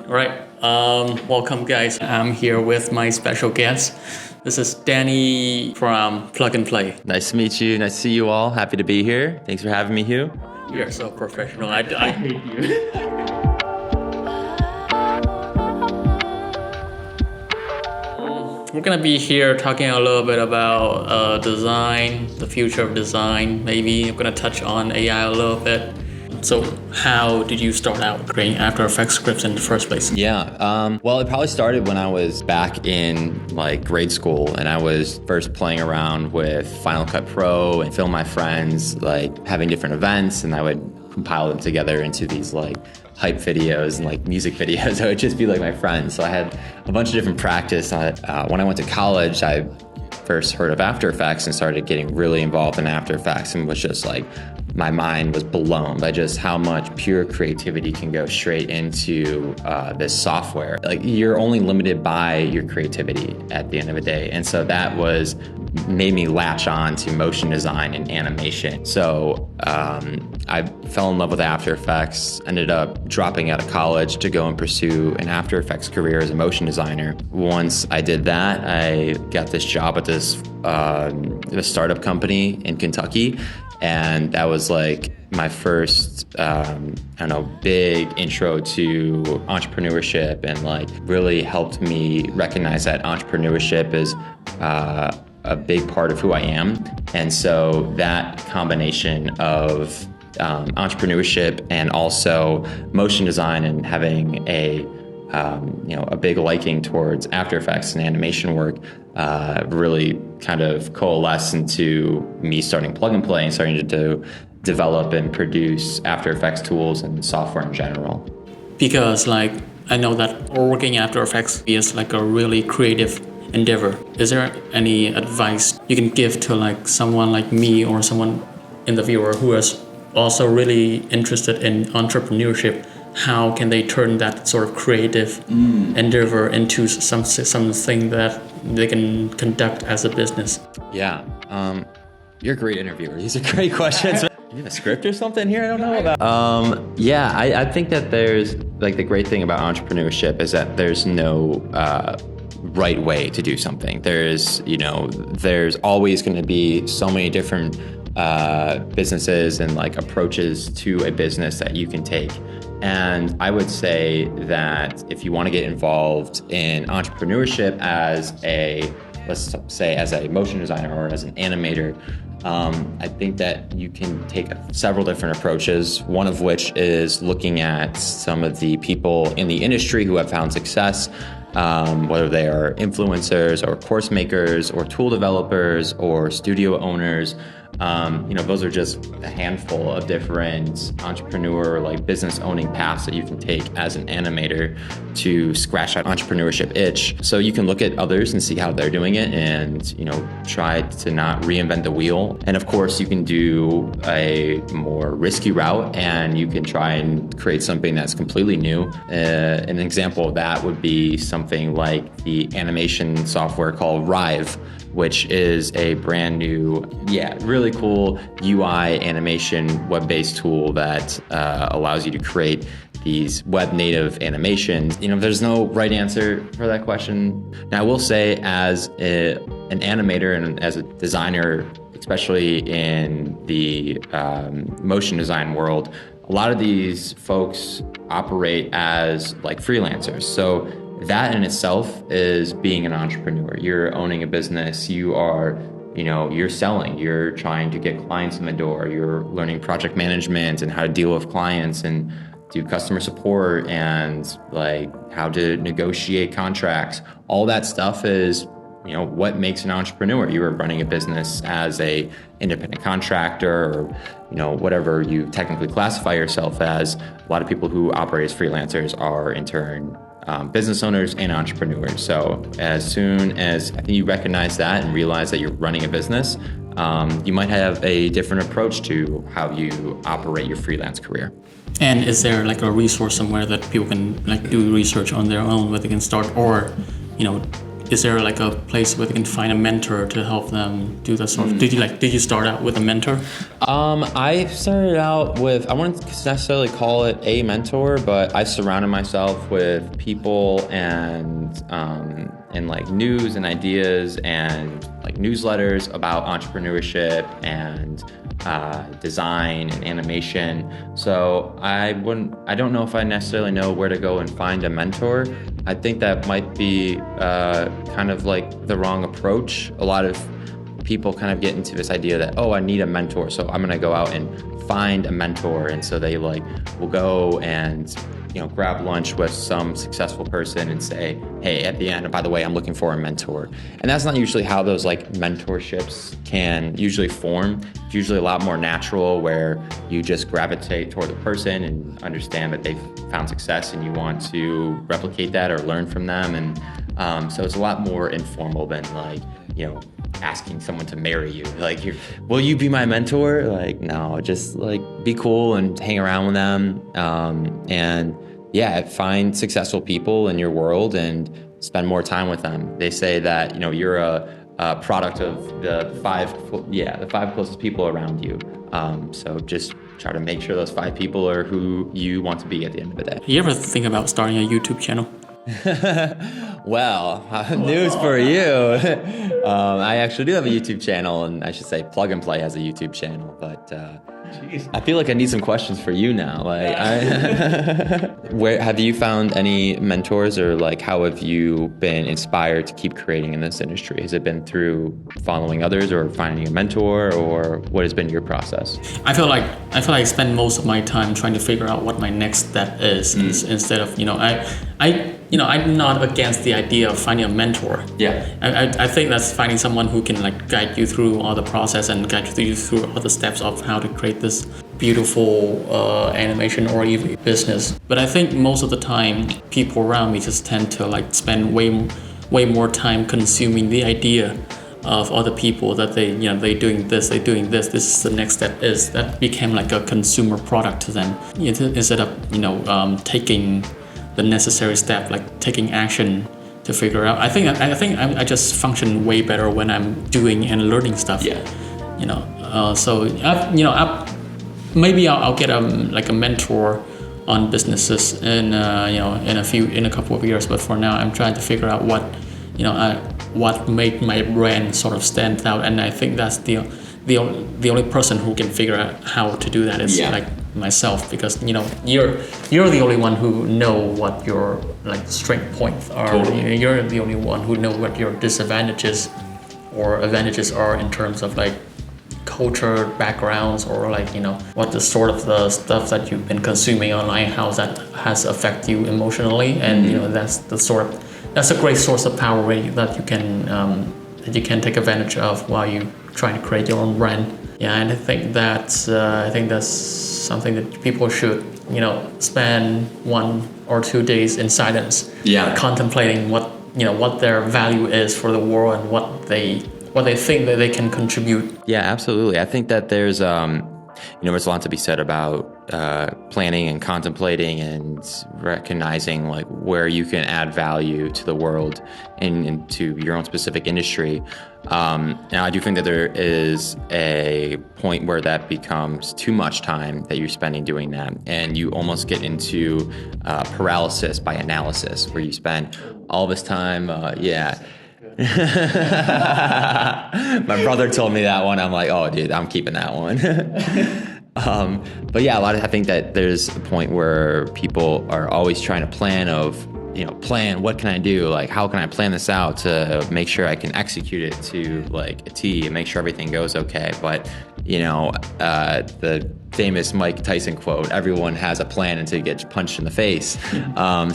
All right, welcome guys. I'm here with my special guest. This is Danny from PluginPlay. Nice to meet you. Nice to see you all. Happy to be here. Thanks for having me, Hieu. You're so professional. I hate you. We're gonna be here talking a little bit about design, the future of design. Maybe I'm gonna touch on AI a little bit. So how did you start out creating After Effects scripts in the first place? Well, it probably started when I was back in grade school, and I was first playing around with Final Cut Pro and Film My Friends, having different events, and I would compile them together into these hype videos and music videos. I would just be my friends. So I had a bunch of different practice. When I went to college, I first heard of After Effects and started getting really involved in After Effects, and was just my mind was blown by just how much pure creativity can go straight into this software. You're only limited by your creativity at the end of the day. And so that made me latch on to motion design and animation. So I fell in love with After Effects, ended up dropping out of college to go and pursue an After Effects career as a motion designer. Once I did that, I got this job at this startup company in Kentucky. And that was my first, big intro to entrepreneurship, and really helped me recognize that entrepreneurship is a big part of who I am. And so that combination of entrepreneurship and also motion design, and having a big liking towards After Effects and animation work, really kind of coalesced into me starting PluginPlay and starting to develop and produce After Effects tools and software in general. Because I know that working After Effects is a really creative endeavor. Is there any advice you can give to someone like me, or someone in the viewer who is also really interested in entrepreneurship? How can they turn that sort of creative endeavor into something that they can conduct as a business? Yeah, you're a great interviewer. These are great questions. You have a script or something here I don't know about? I think that there's the great thing about entrepreneurship is that there's no right way to do something. There's always going to be so many different businesses and approaches to a business that you can take. And I would say that if you want to get involved in entrepreneurship as a motion designer or as an animator, I think that you can take several different approaches, one of which is looking at some of the people in the industry who have found success, whether they are influencers or course makers or tool developers or studio owners. Those are just a handful of different entrepreneur business owning paths that you can take as an animator to scratch that entrepreneurship itch. So you can look at others and see how they're doing it, and try to not reinvent the wheel. And of course you can do a more risky route, and you can try and create something that's completely new. An example of that would be something like the animation software called Rive, which is a brand new, really cool UI animation web-based tool that allows you to create these web-native animations. There's no right answer for that question. Now, I will say, as an animator and as a designer, especially in the motion design world, a lot of these folks operate as freelancers. So that in itself is being an entrepreneur. You're owning a business. You are, you're selling. You're trying to get clients in the door. You're learning project management and how to deal with clients and do customer support and how to negotiate contracts. All that stuff is, what makes an entrepreneur. You are running a business as a independent contractor, or whatever you technically classify yourself as. A lot of people who operate as freelancers are in turn business owners and entrepreneurs. So as soon as I think you recognize that and realize that you're running a business, you might have a different approach to how you operate your freelance career. And is there a resource somewhere that people can do research on their own, where they can start, or is there like a place where they can find a mentor to help them do that sort of? Did you start out with a mentor? I started out with, I wouldn't necessarily call it a mentor, but I surrounded myself with people and like news and ideas and like newsletters about entrepreneurship and design and animation. So I don't know if I necessarily know where to go and find a mentor. I think that might be kind of like the wrong approach. A lot of people kind of get into this idea that, oh, I need a mentor, so I'm gonna go out and find a mentor. And so they like will go and grab lunch with some successful person and say, hey, at the end, by the way, I'm looking for a mentor. And that's not usually how those like mentorships can usually form. It's usually a lot more natural, where you just gravitate toward the person and understand that they've found success and you want to replicate that or learn from them. And so it's a lot more informal than like, asking someone to marry you. Like, will you be my mentor? Like, no, just like be cool and hang around with them. And yeah, find successful people in your world and spend more time with them. They say that, you're a product of the five closest people around you. So just try to make sure those 5 people are who you want to be at the end of the day. You ever think about starting a YouTube channel? Well, news for you. I actually do have a YouTube channel, and I should say PluginPlay has a YouTube channel, but I feel like I need some questions for you now. Like, where have you found any mentors, or like how have you been inspired to keep creating in this industry? Has it been through following others or finding a mentor, or what has been your process? I feel like I spend most of my time trying to figure out what my next step is, instead of I'm not against the idea of finding a mentor. Yeah. I think that's finding someone who can like guide you through all the process and guide you through all the steps of how to create this beautiful animation or even business. But I think most of the time, people around me just tend to like spend way more time consuming the idea of other people that they doing this, this is the next step. That became like a consumer product to them, instead of taking the necessary step, like taking action to figure out. I think I just function way better when I'm doing and learning stuff. Yeah. So maybe I'll get a mentor on businesses in a couple of years. But for now, I'm trying to figure out what made my brand sort of stand out, and I think that's the only person who can figure out how to do that is like myself, because you're the only one who know what your like strength points are. Totally. You're the only one who know what your disadvantages or advantages are in terms of like culture backgrounds, or like what the sort of the stuff that you've been consuming online, how that has affected you emotionally, and that's a great source of power that you can take advantage of while you trying to create your own brand. Yeah, and I think that's something that people should spend 1 or 2 days in silence, contemplating what their value is for the world and what they think that they can contribute. Yeah, absolutely. I think that there's there's a lot to be said about planning and contemplating and recognizing like where you can add value to the world and into your own specific industry. And I do think that there is a point where that becomes too much time that you're spending doing that, and you almost get into paralysis by analysis, where you spend all this time. My brother told me that one. I'm like, oh, dude, I'm keeping that one. But yeah, I think that there's a point where people are always trying to plan, what can I do? Like, how can I plan this out to make sure I can execute it to like a T and make sure everything goes okay? But, the famous Mike Tyson quote, everyone has a plan until you get punched in the face.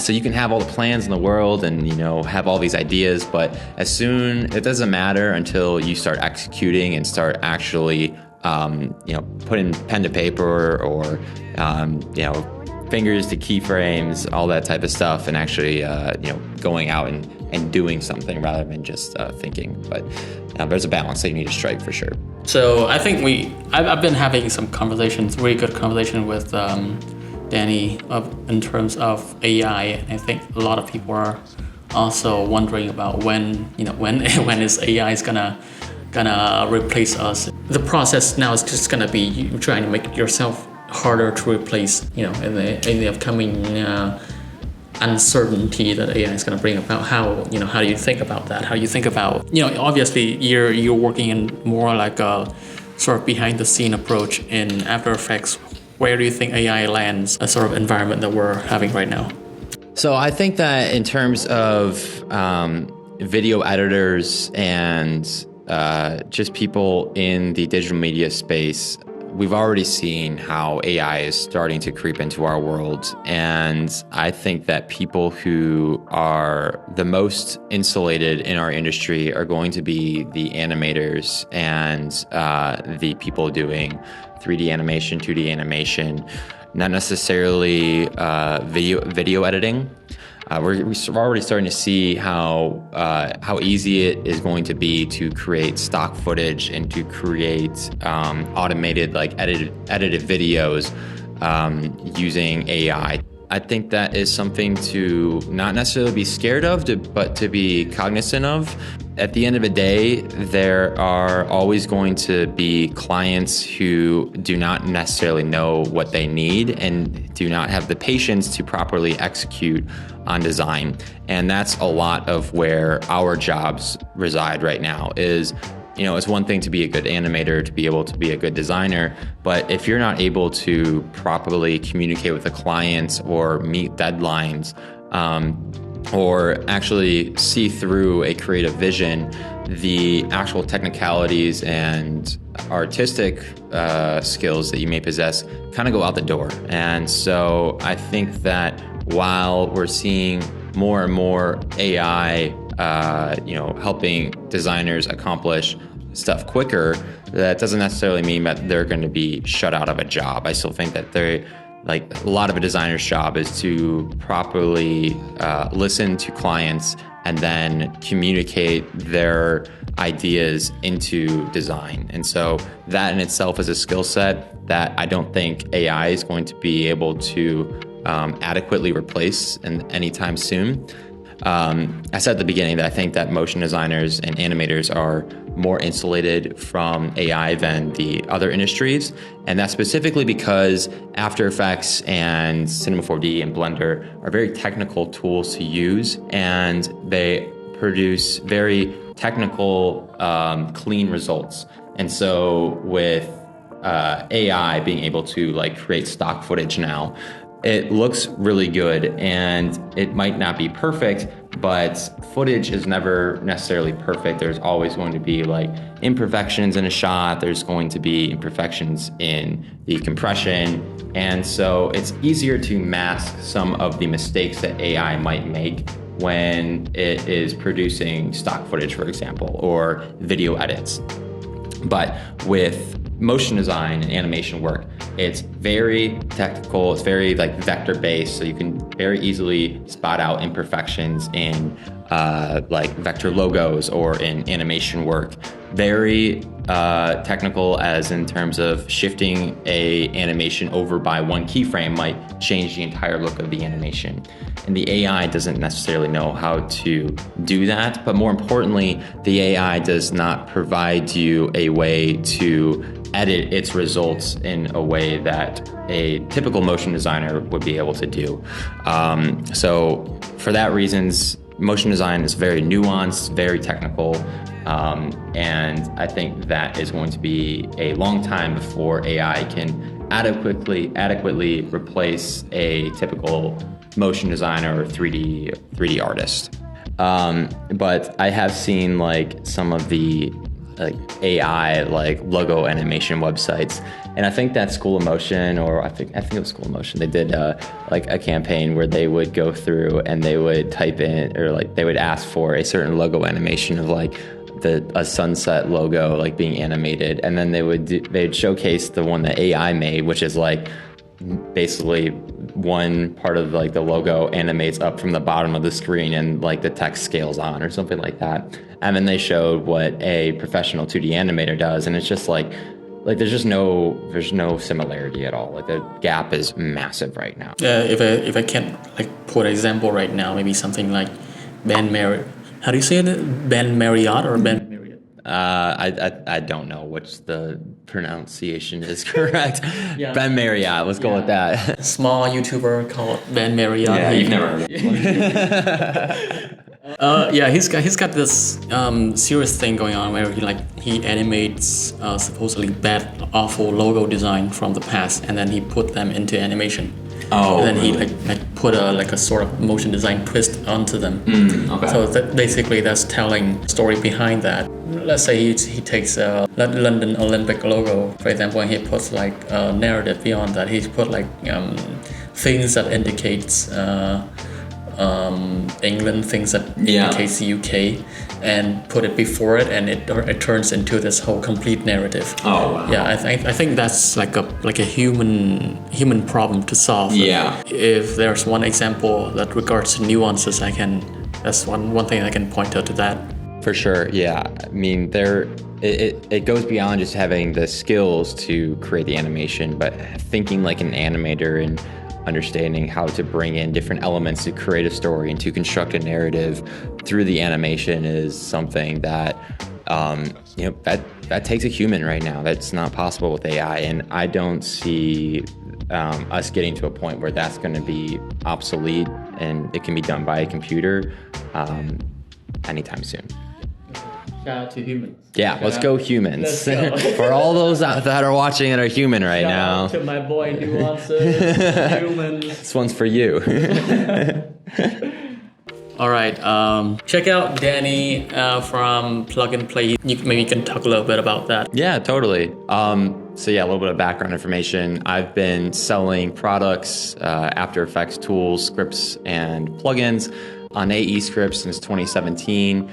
So you can have all the plans in the world and, have all these ideas, but it doesn't matter until you start executing and start actually, putting pen to paper or, fingers to keyframes, all that type of stuff, and actually, going out and doing something rather than just thinking. But there's a balance that you need to strike for sure. So I think I've been having some conversations, really good conversation with Danny in terms of AI. I think a lot of people are also wondering about when when is AI is gonna replace us. The process now is just gonna be you trying to make yourself harder to replace, in the upcoming uncertainty that AI is going to bring about. How do you think about that? How do you think about, obviously you're working in more like a sort of behind the scene approach in After Effects. Where do you think AI lands a sort of environment that we're having right now? So I think that in terms of video editors and just people in the digital media space, we've already seen how AI is starting to creep into our world. And I think that people who are the most insulated in our industry are going to be the animators and the people doing 3D animation, 2D animation, not necessarily video editing. We're already starting to see how easy it is going to be to create stock footage and to create automated, like edited videos using AI. I think that is something to not necessarily be scared of, but to be cognizant of. At the end of the day, there are always going to be clients who do not necessarily know what they need and do not have the patience to properly execute on design. And that's a lot of where our jobs reside right now is, it's one thing to be a good animator, to be able to be a good designer, but if you're not able to properly communicate with the clients or meet deadlines, or actually see through a creative vision, the actual technicalities and artistic skills that you may possess kind of go out the door. And so I think that while we're seeing more and more AI helping designers accomplish stuff quicker, that doesn't necessarily mean that they're going to be shut out of a job. I still think that a lot of a designer's job is to properly listen to clients and then communicate their ideas into design. And so that in itself is a skill set that I don't think AI is going to be able to adequately replace anytime soon. I said at the beginning that I think that motion designers and animators are more insulated from AI than the other industries. And that's specifically because After Effects and Cinema 4D and Blender are very technical tools to use, and they produce very technical, clean results. And so with AI being able to create stock footage now, it looks really good, and it might not be perfect, but footage is never necessarily perfect. There's always going to be imperfections in a shot. There's going to be imperfections in the compression. And so it's easier to mask some of the mistakes that AI might make when it is producing stock footage, for example, or video edits. But with motion design and animation work, it's very technical, it's very vector based, so you can very easily spot out imperfections in vector logos or in animation work. Very technical, as in terms of shifting a animation over by one keyframe might change the entire look of the animation. And the AI doesn't necessarily know how to do that, but more importantly, the AI does not provide you a way to edit its results in a way that a typical motion designer would be able to do. So for that reasons, motion design is very nuanced, very technical, and I think that is going to be a long time before AI can adequately replace a typical motion designer or 3D artist. But I have seen some of the AI logo animation websites, and I think that School of Motion, or I think it was School of Motion, they did a campaign where they would go through and they would type in, or they would ask for a certain logo animation of a sunset logo being animated, and then they'd showcase the one that AI made, which is basically one part of the logo animates up from the bottom of the screen and the text scales on or something like that. And then they showed what a professional 2D animator does, and it's just there's no similarity at all. The gap is massive right now. If I can put an example right now, maybe something Ben Marriott. How do you say it? Ben Marriott or Ben Marriott? I don't know which the pronunciation is correct. Yeah. Ben Marriott. Let's go with that. Small YouTuber called Ben Marriott. Yeah, you've never heard of it. Yeah, he's got this serious thing going on where he animates supposedly bad, awful logo design from the past, and then he put them into animation. Oh, and then really? he put a sort of motion design twist onto them. Okay. So basically that's telling the story behind that. Let's say he takes a London Olympic logo, for example, and he puts like a narrative beyond that. He's put like things that indicates England, things that indicates the UK, and put it before it, and it turns into this whole complete narrative. Oh wow. Yeah, I think that's like a human problem to solve. Yeah. If there's one example that regards to nuances, that's one thing I can point out to that. For sure, yeah. I mean, it goes beyond just having the skills to create the animation, but thinking like an animator and understanding how to bring in different elements to create a story and to construct a narrative through the animation is something that that takes a human right now. That's not possible with AI, and I don't see us getting to a point where that's going to be obsolete and it can be done by a computer anytime soon. Shout out to humans. Yeah, let's go humans. Let's go. For all those that are watching and are human right now. Shout out to my boy Nuances. Humans. This one's for you. All right, check out Danny from PluginPlay. Maybe you can talk a little bit about that. Yeah, totally. So yeah, a little bit of background information. I've been selling products, After Effects tools, scripts, and plugins on AE scripts since 2017.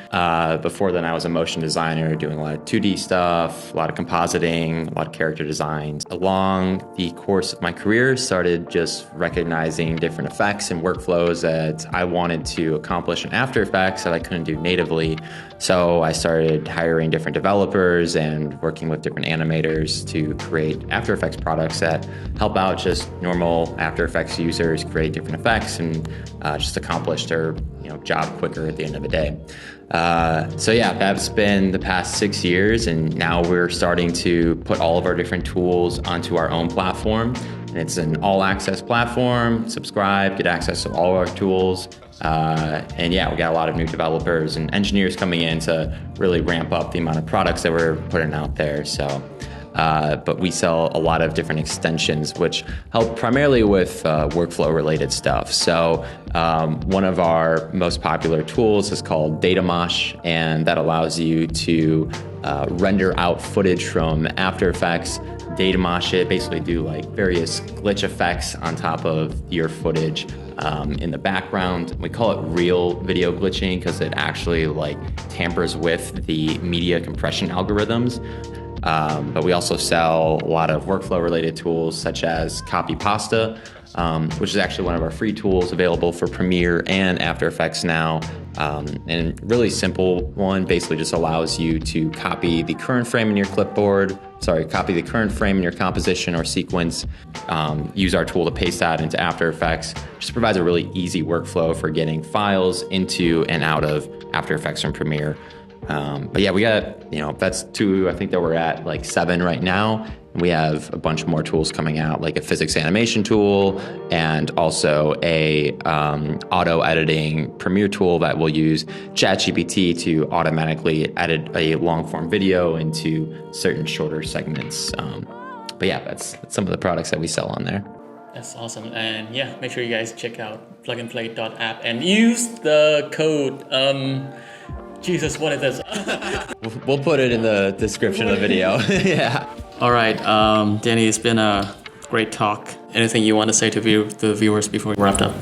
Before then, I was a motion designer doing a lot of 2D stuff, a lot of compositing, a lot of character designs. Along the course of my career, started just recognizing different effects and workflows that I wanted to accomplish in After Effects that I couldn't do natively. So I started hiring different developers and working with different animators to create After Effects products that help out just normal After Effects users create different effects and just accomplish their job quicker at the end of the day. So yeah, that's been the past 6 years, and now we're starting to put all of our different tools onto our own platform. And it's an all-access platform. Subscribe, get access to all our tools. And yeah, we got a lot of new developers and engineers coming in to really ramp up the amount of products that we're putting out there. So, but we sell a lot of different extensions, which help primarily with workflow related stuff. So one of our most popular tools is called Data Mosh, and that allows you to render out footage from After Effects, data mosh it, basically do like various glitch effects on top of your footage in the background. We call it real video glitching because it actually like tampers with the media compression algorithms. But we also sell a lot of workflow related tools such as Copy Pasta, which is actually one of our free tools available for Premiere and After Effects now. And really simple one, basically just allows you to copy the current frame in your copy the current frame in your composition or sequence, use our tool to paste that into After Effects. Just provides a really easy workflow for getting files into and out of After Effects from Premiere. But yeah, we got, that's two, I think that we're at like 7 right now. We have a bunch more tools coming out, like a physics animation tool and also a auto editing Premiere tool that will use ChatGPT to automatically edit a long form video into certain shorter segments. But yeah, that's some of the products that we sell on there. That's awesome. And yeah, make sure you guys check out pluginplay.app and use the code Jesus, what is this? We'll put it in the description of the video. Yeah. All right, Danny, it's been a great talk. Anything you want to say to the viewers before we wrap up?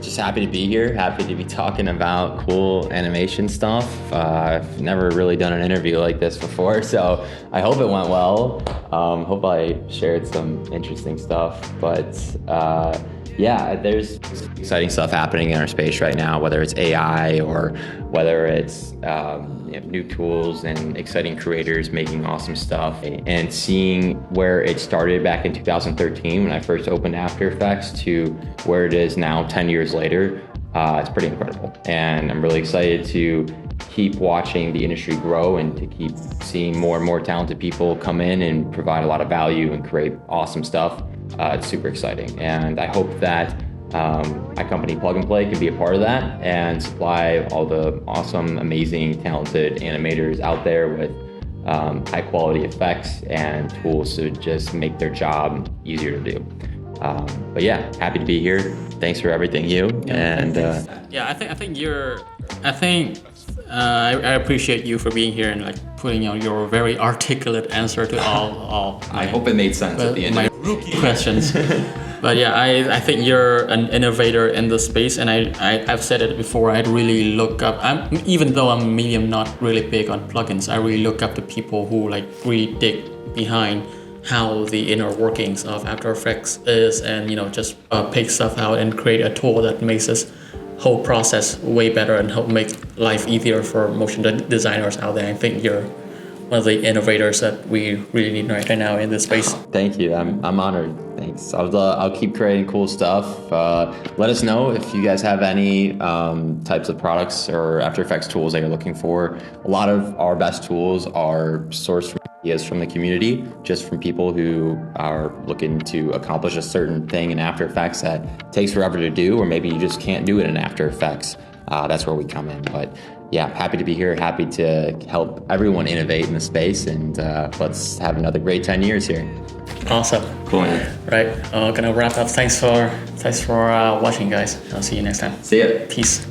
Just happy to be here. Happy to be talking about cool animation stuff. I've never really done an interview like this before, so I hope it went well. Hope I shared some interesting stuff, but yeah, there's exciting stuff happening in our space right now, whether it's AI or whether it's new tools and exciting creators making awesome stuff. And seeing where it started back in 2013 when I first opened After Effects to where it is now 10 years later, It's pretty incredible. And I'm really excited to keep watching the industry grow and to keep seeing more and more talented people come in and provide a lot of value and create awesome stuff. It's super exciting. And I hope that my company PluginPlay can be a part of that and supply all the awesome, amazing, talented animators out there with high quality effects and tools to just make their job easier to do. But yeah, happy to be here. Thanks for everything, Hieu. And yeah, I appreciate you for being here and like putting out your very articulate answer to all I hope it made sense at the end my of it. questions. But yeah, I think you're an innovator in the space, and I've said it before. I really look up. Even though I'm medium, not really big on plugins, I really look up to people who like really dig behind how the inner workings of After Effects is, and just pick stuff out and create a tool that makes this whole process way better and help make life easier for motion designers out there. I think you're one of the innovators that we really need right now in this space. Thank you. I'm honored. Thanks. I'll keep creating cool stuff. Let us know if you guys have any types of products or After Effects tools that you're looking for. A lot of our best tools are sourced from ideas from the community, just from people who are looking to accomplish a certain thing in After Effects that takes forever to do, or maybe you just can't do it in After Effects. That's where we come in. But yeah, happy to be here. Happy to help everyone innovate in the space, and let's have another great 10 years here. Awesome. Cool. Right. Gonna wrap up. Thanks for watching, guys. I'll see you next time. See ya. Peace.